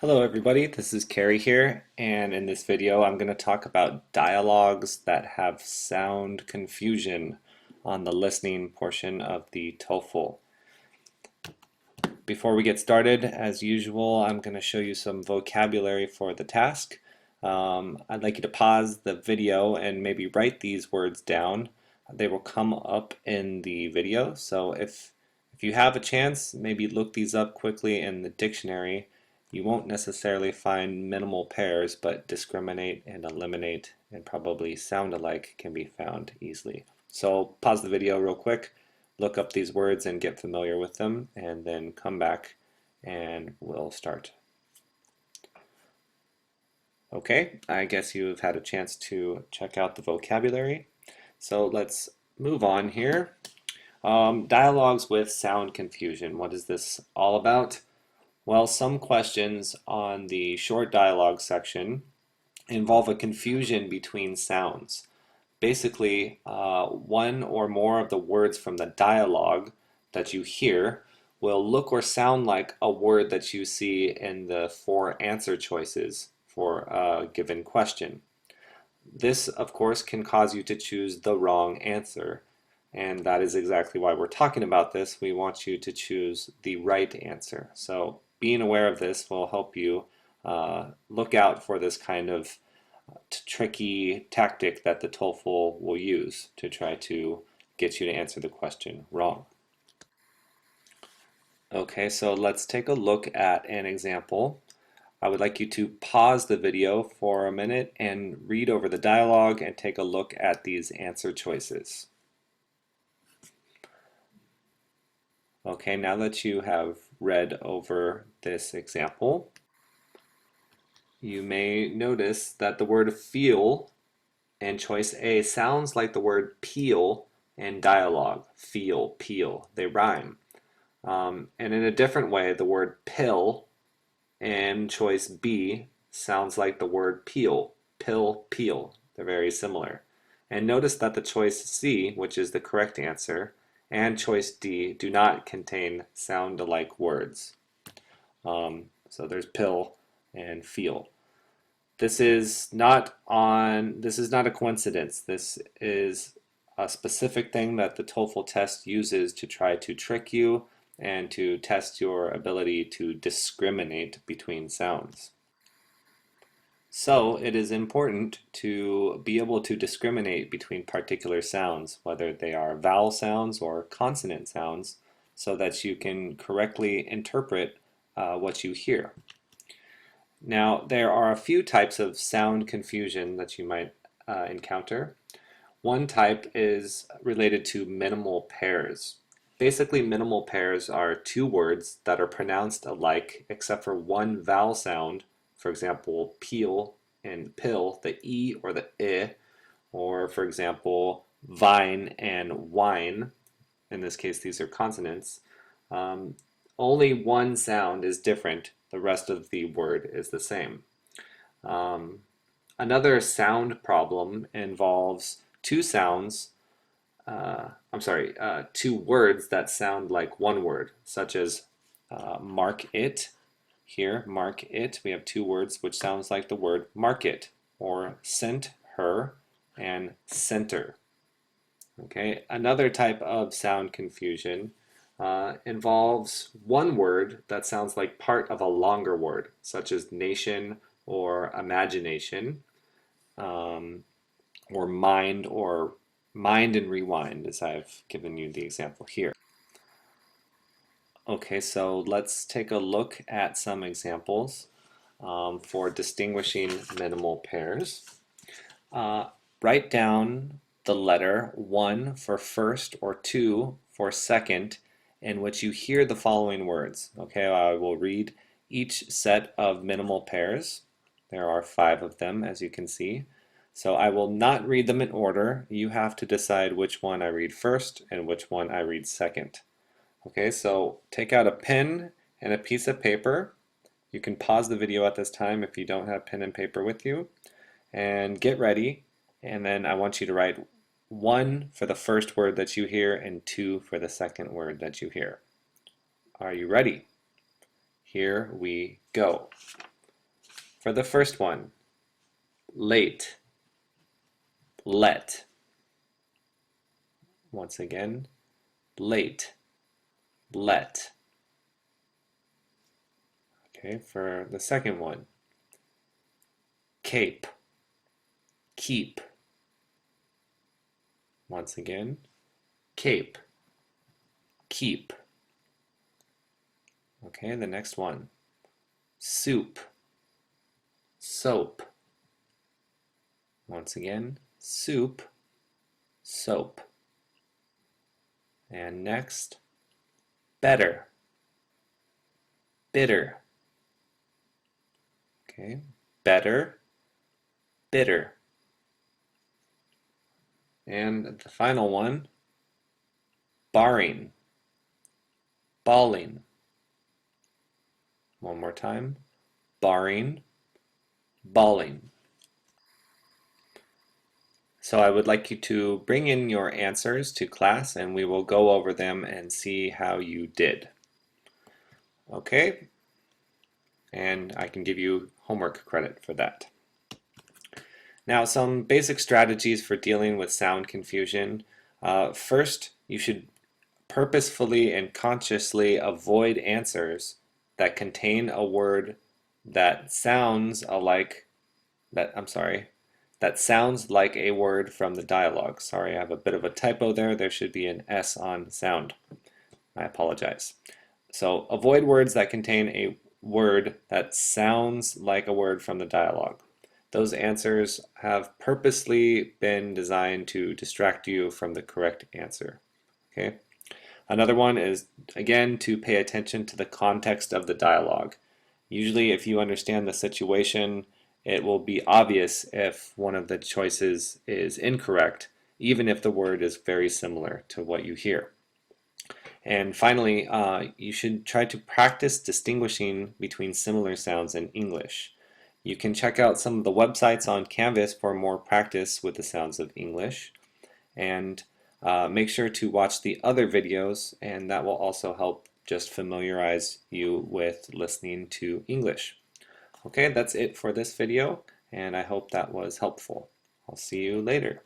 Hello everybody, this is Carrie here, and in this video I'm going to talk about dialogues that have sound confusion on the listening portion of the TOEFL. Before we get started, as usual, I'm going to show you some vocabulary for the task. I'd like you to pause the video and maybe write these words down. They will come up in the video, so if you have a chance, maybe look these up quickly in the dictionary. You won't necessarily find minimal pairs, but discriminate and eliminate and probably sound alike can be found easily. So pause the video real quick, look up these words and get familiar with them, and then come back and we'll start. Okay, I guess you've had a chance to check out the vocabulary. So let's move on here. Dialogues with sound confusion. What is this all about? Well, some questions on the short dialogue section involve a confusion between sounds. Basically, one or more of the words from the dialogue that you hear will look or sound like a word that you see in the four answer choices for a given question. This, of course, can cause you to choose the wrong answer. And that is exactly why we're talking about this. We want you to choose the right answer. So being aware of this will help you look out for this kind of tricky tactic that the TOEFL will use to try to get you to answer the question wrong. Okay, so let's take a look at an example. I would like you to pause the video for a minute and read over the dialogue and take a look at these answer choices. Okay, now that you have read over this example, you may notice that the word feel in choice A sounds like the word peel in dialogue. Feel, peel, they rhyme. And in a different way, the word pill in choice B sounds like the word peel. Pill, peel. They're very similar. And notice that the choice C, which is the correct answer, and choice D do not contain sound-alike words. So there's pill and feel. This is not a coincidence. This is a specific thing that the TOEFL test uses to try to trick you and to test your ability to discriminate between sounds. So it is important to be able to discriminate between particular sounds, whether they are vowel sounds or consonant sounds, so that you can correctly interpret what you hear. Now, there are a few types of sound confusion that you might encounter. One type is related to minimal pairs. Basically, minimal pairs are two words that are pronounced alike except for one vowel sound, for example, peel and pill, the E or the I, or for example, vine and wine. In this case, these are consonants. Only one sound is different. The rest of the word is the same. Another sound problem involves two sounds, two words that sound like one word, such as mark it. Here, mark it, we have two words which sounds like the word market, or sent her and center. Okay, another type of sound confusion involves one word that sounds like part of a longer word, such as nation or imagination, or mind and rewind, as I've given you the example here. Okay, so let's take a look at some examples for distinguishing minimal pairs. Write down the letter 1 for first or 2 for second in which you hear the following words. Okay, I will read each set of minimal pairs. There are 5 of them, as you can see. So I will not read them in order. You have to decide which one I read first and which one I read second. Okay, so take out a pen and a piece of paper. You can pause the video at this time if you don't have pen and paper with you. And get ready. And then I want you to write 1 for the first word that you hear and 2 for the second word that you hear. Are you ready? here we go. For the first one, late, let. Once again, late, let. Okay, for the second one, cape, keep. Once again, cape, keep. Okay, the next one, soup, soap. Once again, soup, soap. And next, better, bitter. Okay, better, bitter. And the final one, barring, balling. One more time, barring, balling. So I would like you to bring in your answers to class and we will go over them and see how you did. Okay? And I can give you homework credit for that. Now, some basic strategies for dealing with sound confusion. First, you should purposefully and consciously avoid answers that contain a word that sounds that sounds like a word from the dialogue. Sorry, I have a bit of a typo there. There should be an S on sound. I apologize. So avoid words that contain a word that sounds like a word from the dialogue. Those answers have purposely been designed to distract you from the correct answer. Okay. Another one is, again, to pay attention to the context of the dialogue. Usually, if you understand the situation, it will be obvious if one of the choices is incorrect, even if the word is very similar to what you hear. And finally, you should try to practice distinguishing between similar sounds in English. You can check out some of the websites on Canvas for more practice with the sounds of English. And make sure to watch the other videos, and that will also help just familiarize you with listening to English. Okay, that's it for this video, and I hope that was helpful. I'll see you later.